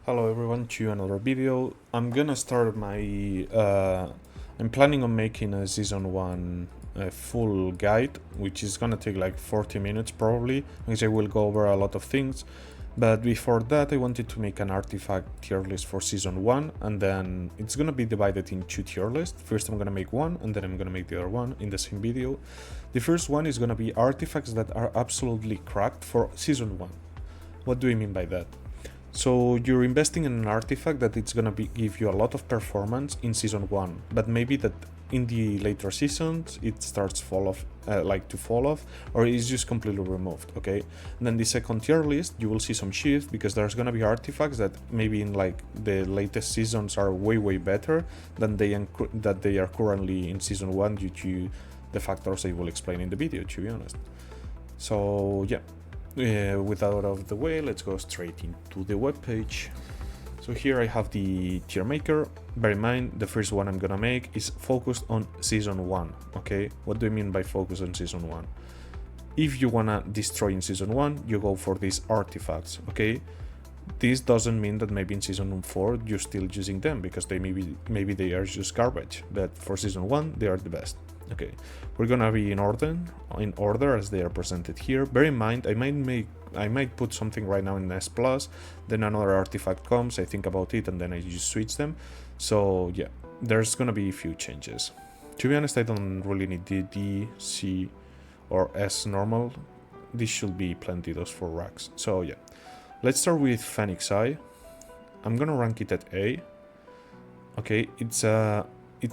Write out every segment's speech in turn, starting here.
Hello everyone to another video. I'm gonna start my I'm planning on making a season 1 full guide, which is gonna take like 40 minutes probably, because I will go over a lot of things. But before that I wanted to make an artifact tier list for season 1, and then it's gonna be divided in two tier lists. First I'm gonna make one, and then I'm gonna make the other one in the same video. The first one is gonna be artifacts that are absolutely cracked for season 1. What do I mean by that? So you're investing in an artifact that it's gonna give you a lot of performance in season 1, but maybe that in the later seasons it starts to fall off, or is just completely removed. Okay, and then the second tier list you will see some shift, because there's gonna be artifacts that maybe in like the latest seasons are way better than they are currently in season 1 due to the factors I will explain in the video, to be honest. So yeah. With that out of the way, let's go straight into the webpage. So here I have the tier maker. Bear in mind, the first one I'm gonna make is focused on season 1. Okay, what do I mean by focus on season 1? If you wanna destroy in season 1, you go for these artifacts. Okay, this doesn't mean that maybe in season 4 you're still using them, because they maybe they are just garbage, but for season 1 they are the best. Okay, we're gonna be in order as they are presented here. Bear in mind, I might put something right now in S+, then another artifact comes, I think about it, and then I just switch them. So yeah, there's gonna be a few changes. To be honest, I don't really need the D, C, or S normal. This should be plenty those 4 racks. So yeah, let's start with Phoenix Eye. I'm gonna rank it at A. Okay, it's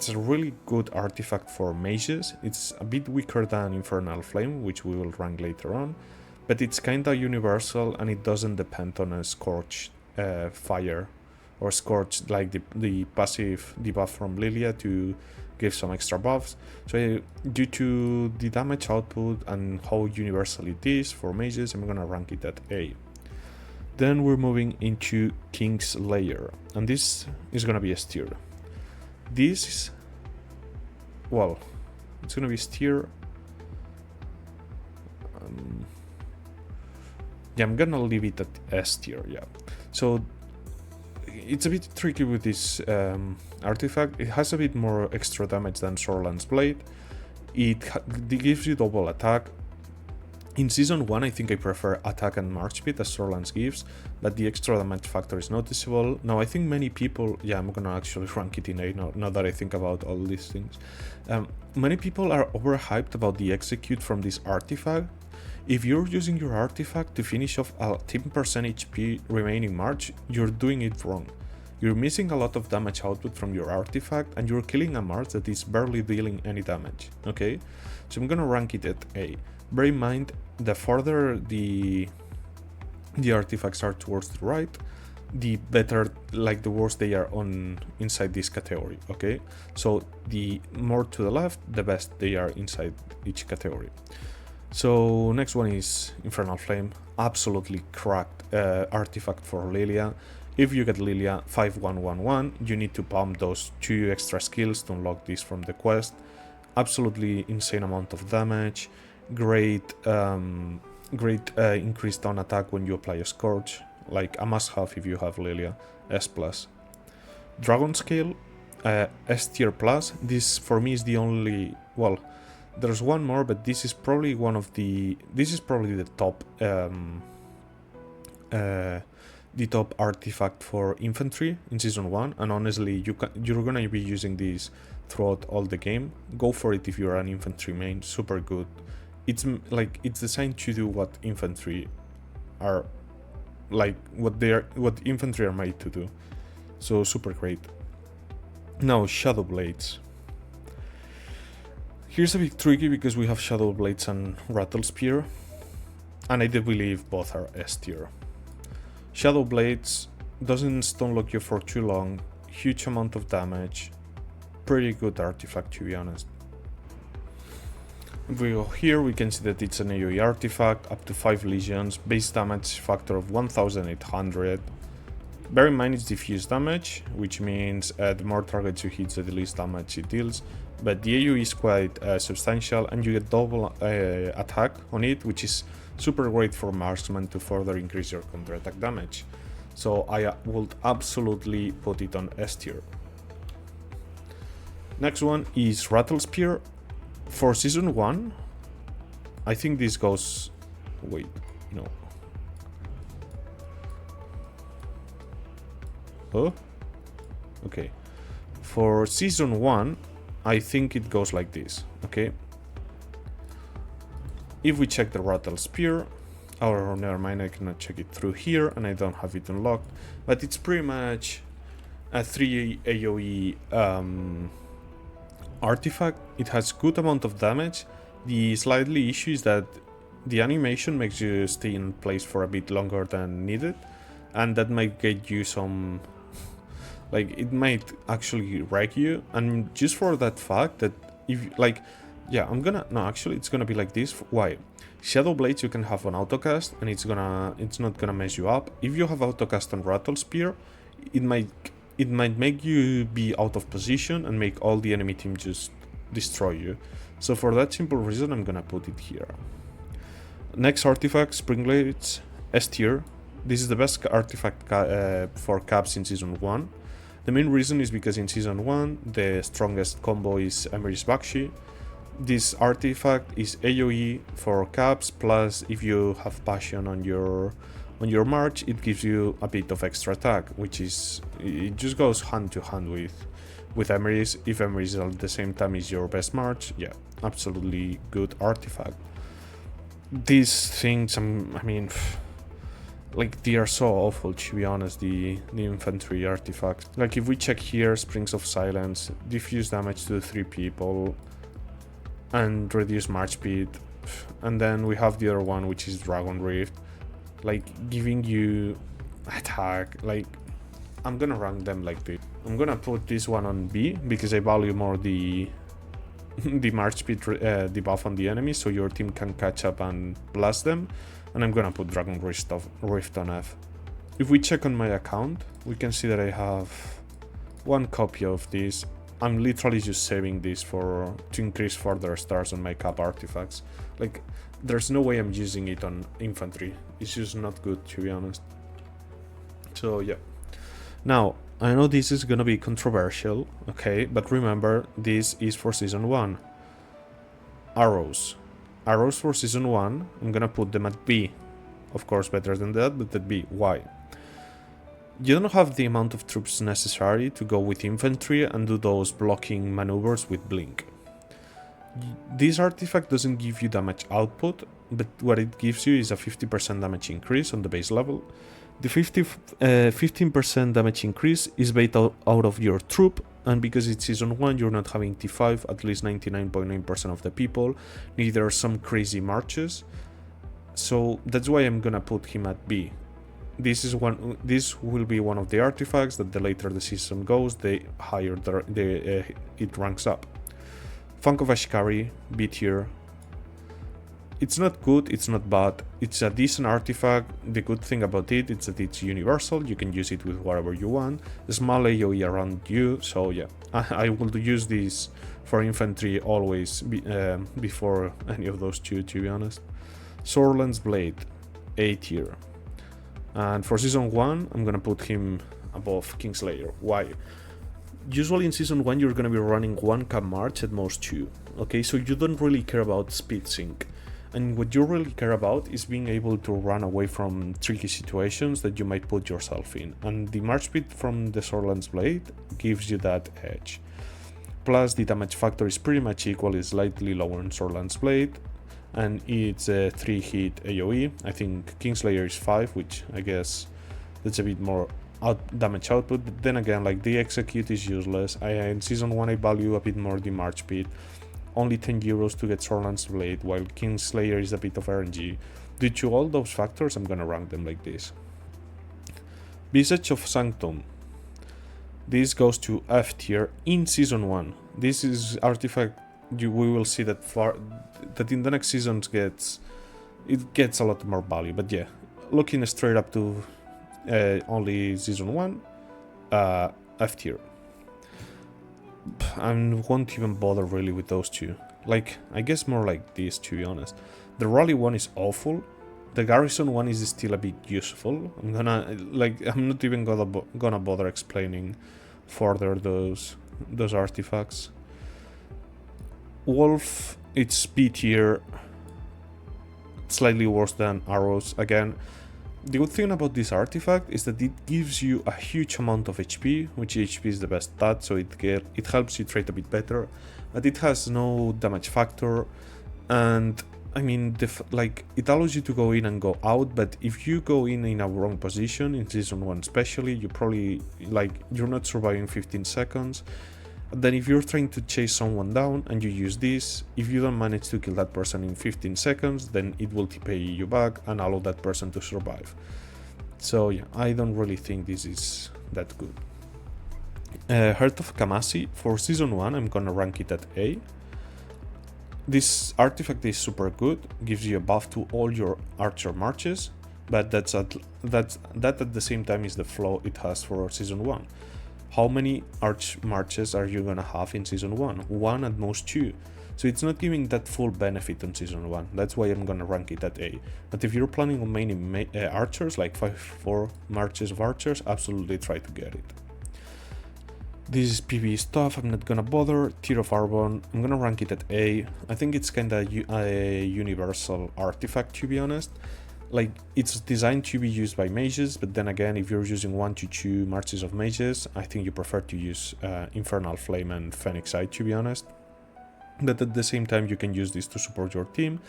a really good artifact for mages. It's a bit weaker than Infernal Flame, which we will rank later on, but it's kinda universal and it doesn't depend on a Scorch fire or Scorch, like the passive debuff from Lilia to give some extra buffs. So due to the damage output and how universal it is for mages, I'm gonna rank it at A. Then we're moving into King's Lair, and this is gonna be a tier. This is, well, it's gonna be tier. Yeah, I'm gonna leave it at S tier. Yeah, so it's a bit tricky with this artifact. It has a bit more extra damage than Sorlan's Blade. It gives you double attack. In season 1 I think I prefer attack and march speed as Sorlan's gives, but the extra damage factor is noticeable. Now I think many people, yeah, I'm gonna actually rank it in A now that I think about all these things. Many people are overhyped about the execute from this artifact. If you're using your artifact to finish off a 10% HP remaining march, you're doing it wrong. You're missing a lot of damage output from your artifact, and you're killing a march that is barely dealing any damage. Okay, so I'm gonna rank it at A. Bear in mind, the further the artifacts are towards the right, the better, like the worse they are on inside this category. Okay, so the more to the left, the best they are inside each category. So next one is Infernal Flame, absolutely cracked artifact for Lilia. If you get Lilia 5111, you need to pump those 2 extra skills to unlock this from the quest. Absolutely insane amount of damage. Great increased on attack when you apply a Scourge, like a must-have if you have Lilia. S+. Dragon Scale, S tier plus. This for me is the only, well, there's one more, but this is probably the top the top artifact for infantry in season 1, and honestly you're gonna be using this throughout all the game. Go for it if you're an infantry main, super good. It's like, it's designed to do what infantry are, like what infantry are made to do, so super great. Now Shadow Blades. Here's a bit tricky because we have Shadow Blades and Rattle Spear, and I do believe both are S tier. Shadow Blades doesn't stun lock you for too long, huge amount of damage, pretty good artifact to be honest. If we go here, we can see that it's an AoE artifact, up to 5 legions, base damage factor of 1800. Bear in mind it's diffuse damage, which means the more targets you hit, the least damage it deals, but the AoE is quite substantial, and you get double attack on it, which is super great for marksman to further increase your counter attack damage. So I would absolutely put it on S tier. Next one is Rattle Spear. For Season 1, I think this goes... Wait, no. Oh? Okay. For Season 1, I think it goes like this, okay? If we check the Rattle Spear, or never mind, I cannot check it through here, and I don't have it unlocked, but it's pretty much a 3 AoE artifact. It has good amount of damage. The slightly issue is that the animation makes you stay in place for a bit longer than needed, and that might get you some... like, it might actually wreck you, and just for that fact that if, like, yeah, no, actually, it's gonna be like this. Why? Shadow Blades you can have on autocast, and it's not gonna mess you up. If you have autocast on Rattle Spear, it might make you be out of position and make all the enemy team just destroy you. So for that simple reason, I'm gonna put it here. Next artifact, Spring Blades, S tier. This is the best artifact for caps in Season 1. The main reason is because in Season 1, the strongest combo is Emery's Bakshi. This artifact is AoE for caps, plus if you have Passion on your march, it gives you a bit of extra attack, which is... it just goes hand to hand with Emery's. If Emery's at the same time is your best march, yeah, absolutely good artifact. These things, I mean... like, they are so awful, to be honest, the infantry artifacts. Like, if we check here, Springs of Silence, diffuse damage to 3 people, and reduce march speed. And then we have the other one, which is Dragon Rift, like, giving you attack. Like, I'm gonna rank them like this. I'm gonna put this one on B, because I value more the march speed debuff on the enemy, so your team can catch up and blast them. And I'm gonna put Dragon Rift on F. If we check on my account, we can see that I have 1 copy of this. I'm literally just saving this to increase further stars on my cap artifacts. Like, there's no way I'm using it on infantry. It's just not good, to be honest. So yeah. Now, I know this is gonna be controversial, okay, but remember, this is for Season 1. Arrows for Season 1, I'm gonna put them at B. Of course, better than that, but at B. Why? You don't have the amount of troops necessary to go with infantry and do those blocking maneuvers with Blink. This artifact doesn't give you damage output, but what it gives you is a 50% damage increase on the base level. The 15% damage increase is based out of your troop, and because it's Season 1, you're not having T5, at least 99.9% of the people, neither some crazy marches. So that's why I'm gonna put him at B. This will be one of the artifacts that the later the season goes, the higher it ranks up. Funk of Ashkari, B tier. It's not good, it's not bad, it's a decent artifact. The good thing about it is that it's universal, you can use it with whatever you want. Small AoE around you, so yeah, I will use this for infantry always before any of those two, to be honest. Sorland's Blade, A tier. And for Season 1, I'm gonna put him above Kingslayer. Why? Usually in Season 1 you're gonna be running 1 cap march, at most 2, okay, so you don't really care about speed sync. And what you really care about is being able to run away from tricky situations that you might put yourself in. And the march speed from the Sorland's Blade gives you that edge. Plus the damage factor is pretty much equal, it's slightly lower in Sorland's Blade. And it's a 3-hit AoE. I think Kingslayer is 5, which I guess that's a bit more damage output. But then again, like, the execute is useless. In Season 1 I value a bit more the march speed. Only 10 euros to get Sorland's Blade, while Kingslayer is a bit of RNG. Due to all those factors, I'm gonna rank them like this. Visage of Sanctum. This goes to F tier in Season 1. This is artifact we will see that in the next seasons gets a lot more value. But yeah, looking straight up to only Season 1, F tier. I won't even bother really with those two. Like, I guess more like these, to be honest. The Rally one is awful, The garrison one is still a bit useful. I'm not even gonna bother explaining further those artifacts. Wolf, it's B tier, slightly worse than arrows. Again, the good thing about this artifact is that it gives you a huge amount of HP, which HP is the best stat, so it helps you trade a bit better, but it has no damage factor, and I mean, it allows you to go in and go out, but if you go in a wrong position, in Season 1 especially, you probably, you're not surviving 15 seconds. Then if you're trying to chase someone down and you use this, if you don't manage to kill that person in 15 seconds, then it will TP you back and allow that person to survive. So yeah, I don't really think this is that good. Heart of Kamasi, for Season 1, I'm gonna rank it at A. This artifact is super good, gives you a buff to all your archer marches, but that at the same time is the flaw it has for Season 1. How many arch marches are you gonna have in Season 1? 1 at most 2. So it's not giving that full benefit on Season 1. That's why I'm gonna rank it at A. But if you're planning on mainly archers, like 4 marches of archers, absolutely try to get it. This is PvE stuff, I'm not gonna bother. Tear of Arbon, I'm gonna rank it at A. I think it's kinda a universal artifact, to be honest. It's designed to be used by mages, but then again, if you're using 1 to 2 marches of mages, I think you prefer to use Infernal Flame and Phoenix Eye, to be honest. But at the same time, you can use this to support your team.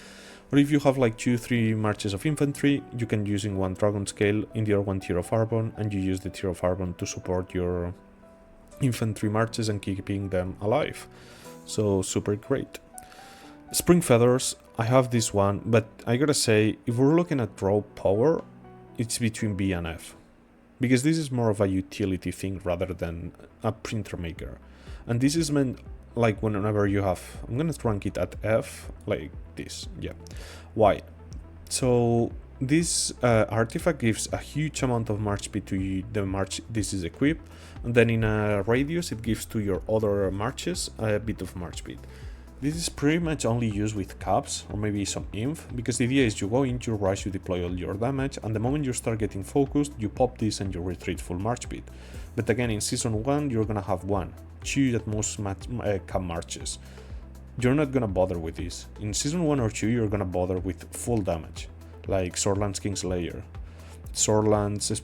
Or if you have 2-3 marches of infantry, you can use in 1 Dragon Scale, in the other 1 Tear of Arbon, and you use the Tear of Arbon to support your infantry marches and keeping them alive. So super great. Spring Feathers, I have this one, but I gotta say, if we're looking at raw power, it's between B and F. Because this is more of a utility thing rather than a printer maker. And this is meant whenever you have, I'm gonna rank it at F, like this, yeah. Why? So this artifact gives a huge amount of march speed to the march this is equipped, and then in a radius it gives to your other marches a bit of march speed. This is pretty much only used with caps or maybe some inf, because the idea is you go into rush, you deploy all your damage, and the moment you start getting focused, you pop this and you retreat full march speed. But again, in Season 1, you're gonna have 1, 2 at most cap marches. You're not gonna bother with this. In Season 1 or 2, you're gonna bother with full damage, like Swordlands Kingslayer, Swordlands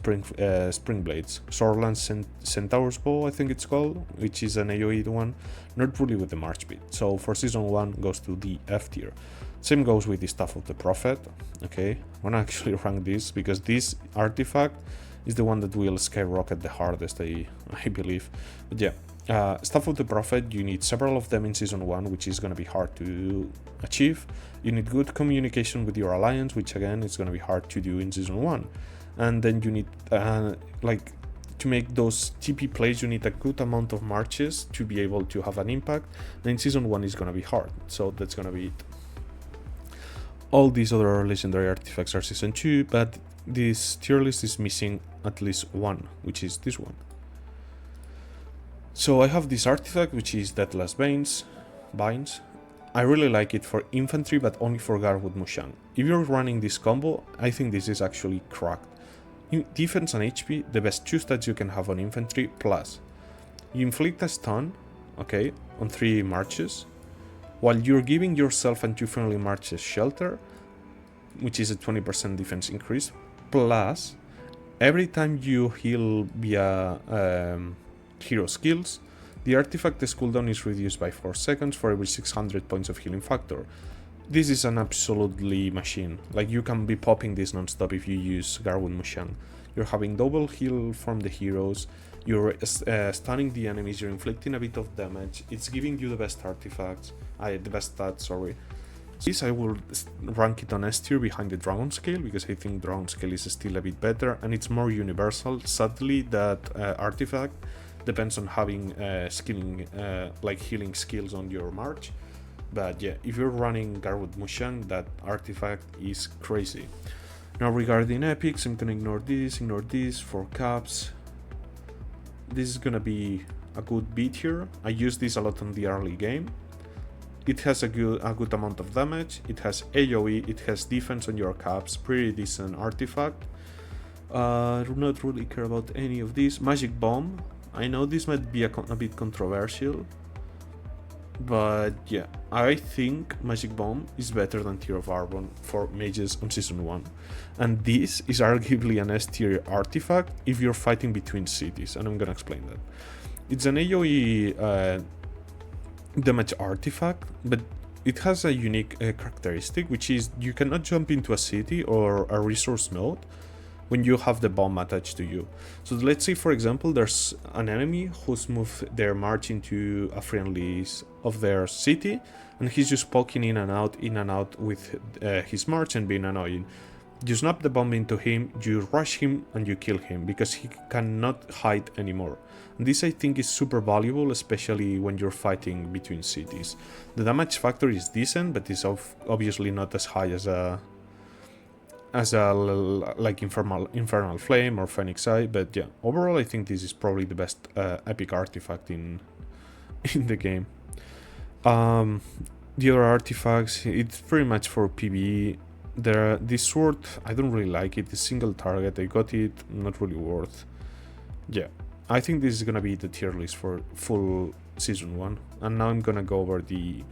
Spring Blades, Swordlands Centaur's Bow, I think it's called, which is an AoE one, not really with the march speed. So for Season 1 goes to the F tier. Same goes with the Staff of the Prophet. Okay, I'm gonna actually rank this because this artifact is the one that will skyrocket the hardest, I believe. But yeah, Staff of the Prophet, you need several of them in Season 1, which is gonna be hard to achieve. You need good communication with your alliance, which again is gonna be hard to do in Season 1. And then you need, to make those TP plays, you need a good amount of marches to be able to have an impact. And in Season 1 is going to be hard, so that's going to be it. All these other legendary artifacts are Season 2, but this tier list is missing at least one, which is this one. So I have this artifact, which is Deathless Binds. I really like it for infantry, but only for Garwood Mushang. If you're running this combo, I think this is actually cracked. Defense and HP, the best 2 stats you can have on infantry, plus you inflict a stun, okay, on 3 marches, while you're giving yourself and 2 friendly marches shelter, which is a 20% defense increase, plus every time you heal via hero skills, the artifact's cooldown is reduced by 4 seconds for every 600 points of healing factor. This is an absolutely machine. You can be popping this non-stop if you use Garwood Mushang. You're having double heal from the heroes, you're stunning the enemies, you're inflicting a bit of damage, it's giving you the best artifacts, the best stats, sorry. This I will rank it on S tier behind the Dragon Scale, because I think Dragon Scale is still a bit better, and it's more universal. Sadly, that artifact depends on having healing skills on your march. But yeah, if you're running Garwood Mushang, that artifact is crazy. Now regarding epics, I'm gonna ignore this for caps. This is gonna be a good beat here. I use this a lot in the early game. it has a good amount of damage, it has AoE, it has defense on your caps, pretty decent artifact. I do not really care about any of these. Magic Bomb, I know this might be a bit controversial, but yeah, I think Magic Bomb is better than Tear of Arbon for mages on Season 1. And this is arguably an S tier artifact if you're fighting between cities, and I'm gonna explain that. It's an AoE damage artifact, but it has a unique characteristic, which is you cannot jump into a city or a resource node when you have the bomb attached to you. So let's say, for example, there's an enemy who's moved their march into a friendly of their city, and he's just poking in and out with his march and being annoying. You snap the bomb into him, you rush him, and you kill him, because he cannot hide anymore. And this, I think, is super valuable, especially when you're fighting between cities. The damage factor is decent, but it's obviously not as high as a like Infernal Flame or Phoenix Eye, but yeah, overall I think this is probably the best epic artifact in the game. The other artifacts, it's pretty much for PvE. This sword, I don't really like it. It's single target, I got it, not really worth. Yeah, I think this is gonna be the tier list for full Season 1, and now I'm gonna go over the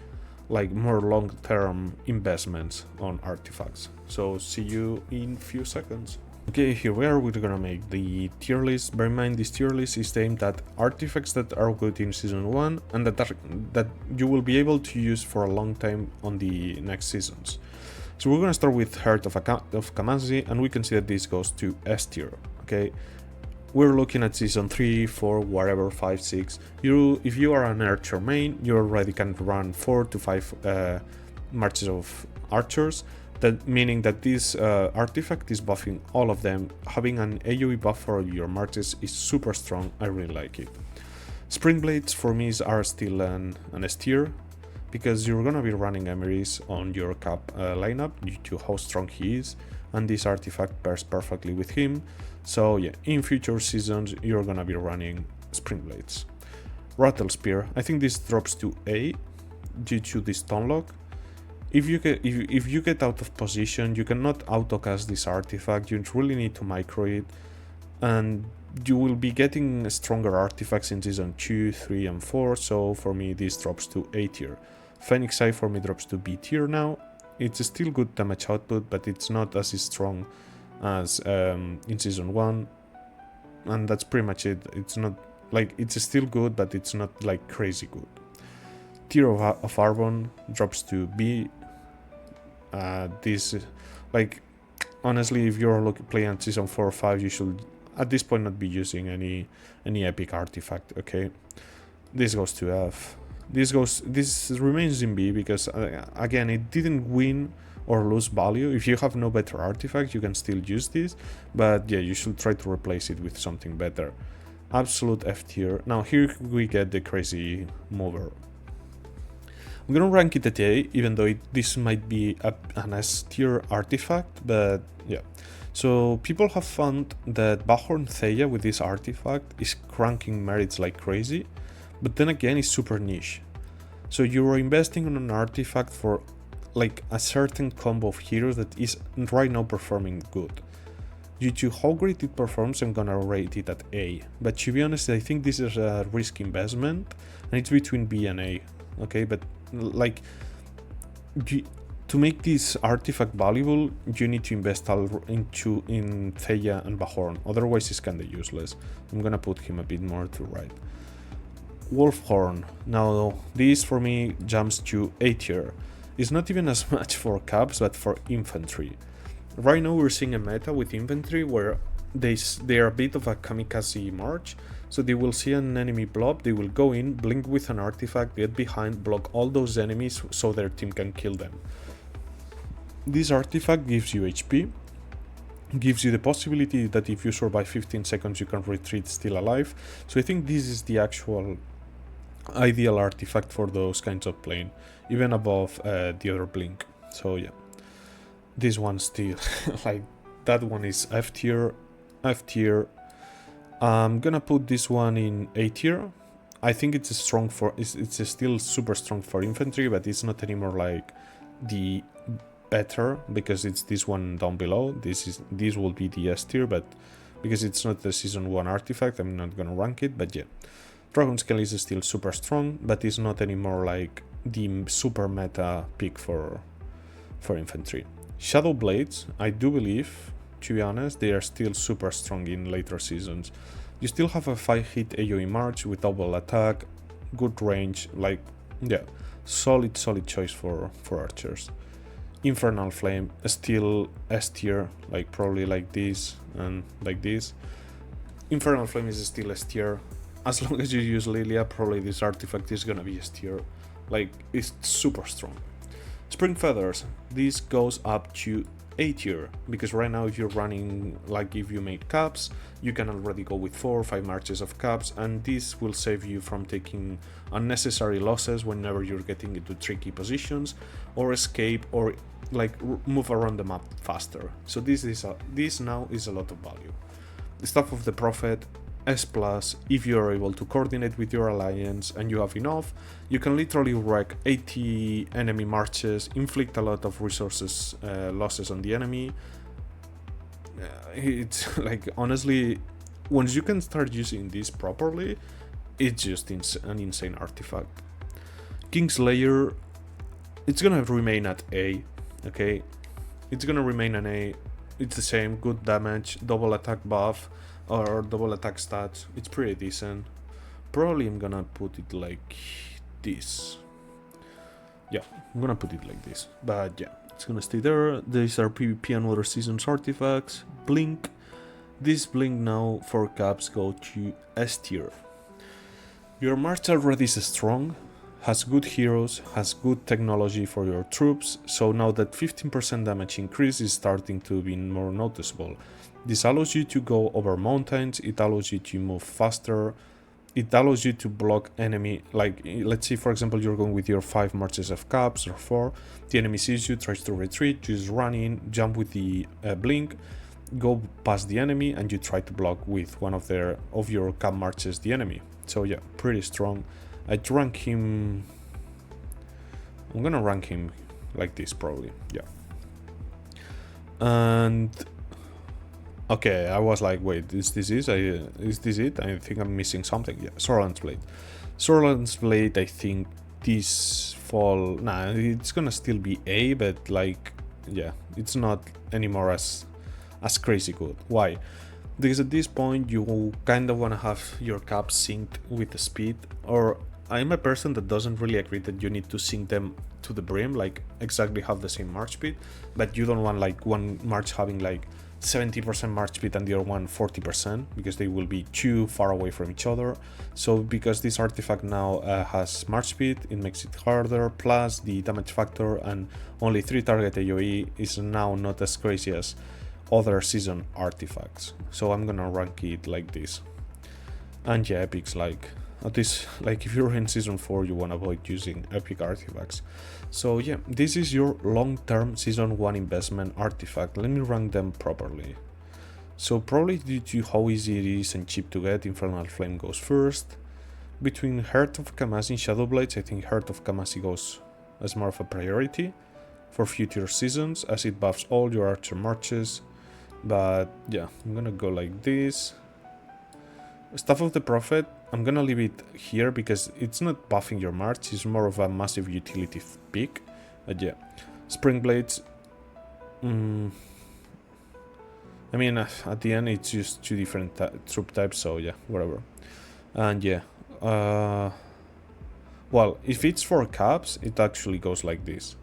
more long-term investments on artifacts. So see you in few seconds. Okay, here we are. We're gonna make the tier list. Bear in mind, this tier list is aimed at artifacts that are good in Season 1 and that you will be able to use for a long time on the next seasons. So we're gonna start with Heart of Kamazi, and we can see that this goes to S tier. Okay, we're looking at Season 3, 4, whatever, 5, 6. If you are an archer main, you already can run 4 to 5 marches of archers. That meaning that this artifact is buffing all of them. Having an AoE buff for your marches is super strong. I really like it. Spring Blades for me are still an S tier, because you're gonna be running Emerys on your cap lineup due to how strong he is, and this artifact pairs perfectly with him. So yeah, in future seasons you're gonna be running Spring Blades. Rattle Spear, I think this drops to A due to this stun lock. If you get out of position, you cannot autocast this artifact. You really need to micro it, and you will be getting stronger artifacts in Season 2, 3, and 4. So for me, this drops to A tier. Phoenix Eye for me drops to B tier now. It's still good damage output, but it's not as strong as in Season 1, and that's pretty much it. It's not it's still good, but it's not crazy good. Tear of Arbon drops to B. This honestly, if you're playing at Season 4 or 5, you should at this point not be using any epic artifact. Okay, this goes to F. This remains in B because again, it didn't win or lose value. If you have no better artifact, you can still use this, but yeah, you should try to replace it with something better. Absolute F tier. Now here we get the crazy mover. I'm gonna rank it at A, even though this might be an S tier artifact, but yeah. So people have found that Bahorn Theia with this artifact is cranking merits like crazy, but then again it's super niche. So you're investing on an artifact for a certain combo of heroes that is right now performing good. Due to how great it performs, I'm gonna rate it at A. But to be honest, I think this is a risk investment, and it's between B and A. Okay, but to make this artifact valuable, you need to invest in Theia and Bahorn. Otherwise, it's kinda useless. I'm gonna put him a bit more to right. Wolfhorn. Now, this for me jumps to A tier. It's not even as much for caps, but for infantry. Right now we're seeing a meta with infantry where they are a bit of a kamikaze march, so they will see an enemy blob, they will go in, blink with an artifact, get behind, block all those enemies so their team can kill them. This artifact gives you HP, gives you the possibility that if you survive 15 seconds you can retreat still alive, so I think this is the actual ideal artifact for those kinds of playing, even above the other blink. So yeah, this one still that one is F tier. I'm gonna put this one in A tier. I think it's strong for it's still super strong for infantry, but it's not anymore like the better, because it's this one down below. This will be the S tier, but because it's not the season 1 artifact, I'm not gonna rank it. But yeah, Dragon Scale is still super strong, but it's not anymore like the super meta pick for infantry. Shadow Blades, I do believe, to be honest, they are still super strong in later seasons. You still have a 5-hit AoE March with double attack, good range, like, yeah, solid choice for archers. Infernal Flame, still S tier, like probably like this and like this. Infernal Flame is still S tier. As long as you use Lilia, probably this artifact is gonna be S tier. Like, it's super strong. Spring Feathers, this goes up to A tier, because right now if you're running, like if you made caps, you can already go with 4 or 5 marches of caps, and this will save you from taking unnecessary losses whenever you're getting into tricky positions, or escape, or like move around the map faster. So this now is a lot of value. The Staff of the Prophet, S+, if you are able to coordinate with your alliance and you have enough, you can literally wreck 80 enemy marches, inflict a lot of resources losses on the enemy. It's like, honestly, once you can start using this properly, it's just an insane artifact. Kingslayer, it's gonna remain at A, okay? It's gonna remain an A. It's the same, good damage, double attack buff, or double attack stats. It's pretty decent. Probably I'm gonna put it like this. Yeah, I'm gonna put it like this. But yeah, it's gonna stay there. These are PvP and other seasons artifacts. Blink. This blink now for caps go to S tier. Your march already is strong, has good heroes, has good technology for your troops, so now that 15% damage increase is starting to be more noticeable. This allows you to go over mountains, it allows you to move faster, it allows you to block enemy, like let's say for example you're going with your 5 marches of caps or 4, the enemy sees you, tries to retreat, just run in, jump with the blink, go past the enemy, and you try to block with one of your cap marches the enemy. So yeah, pretty strong. I'd rank him, I'm gonna rank him like this probably, yeah. And okay, I was like, wait, is this it? I think I'm missing something. Yeah, Sorlan's Blade. Sorlan's Blade, I think this fall, nah, it's gonna still be A, but like, yeah, it's not anymore as crazy good. Why? Because at this point you kind of want to have your caps synced with the speed, or I'm a person that doesn't really agree that you need to sync them to the brim, like exactly have the same march speed, but you don't want like one march having like 70% march speed and the other one 40%, because they will be too far away from each other. So because this artifact now has march speed, it makes it harder, plus the damage factor and only 3 target AoE is now not as crazy as other season artifacts. So I'm gonna rank it like this. And yeah, epics, like at least like if you're in season 4 you want to avoid using epic artifacts. So yeah, this is your long-term season 1 investment artifact. Let me rank them properly. So probably due to how easy it is and cheap to get, Infernal Flame goes first. Between Heart of Kamasi and Shadow Blades, I think Heart of Kamasi goes as more of a priority for future seasons, as it buffs all your archer marches. But yeah, I'm gonna go like this. Staff of the Prophet, I'm gonna leave it here because it's not buffing your march, it's more of a massive utility pick. But yeah, Spring Blades, I mean, at the end it's just 2 different troop types, so yeah, whatever. And yeah, well, if it's for caps, it actually goes like this,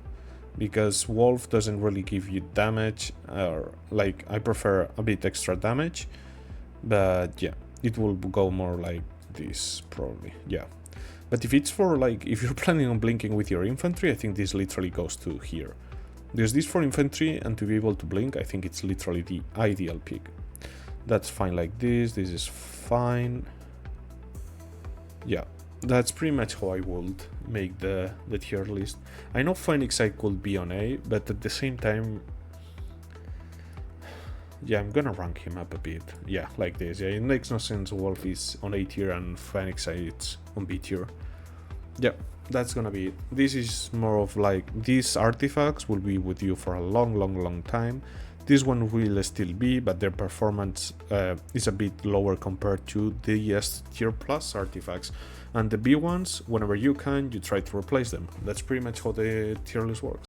because Wolf doesn't really give you damage, or like I prefer a bit extra damage, but yeah, it will go more like this probably, yeah. But if it's for like, if you're planning on blinking with your infantry, I think this literally goes to here. There's this for infantry, and to be able to blink, I think it's literally the ideal pick. That's fine like this is fine. Yeah, that's pretty much how I would make the tier list. I know Phoenix Eye could be on A, but at the same time, Yeah, I'm gonna rank him up a bit. Yeah, like this. Yeah, it makes no sense. Wolf is on A tier and Phoenix is on B tier. Yep, that's gonna be it. This is more of like, these artifacts will be with you for a long time. This one will still be, but their performance is a bit lower compared to the S tier plus artifacts. And the B ones, whenever you can, you try to replace them. That's pretty much how the tier list works.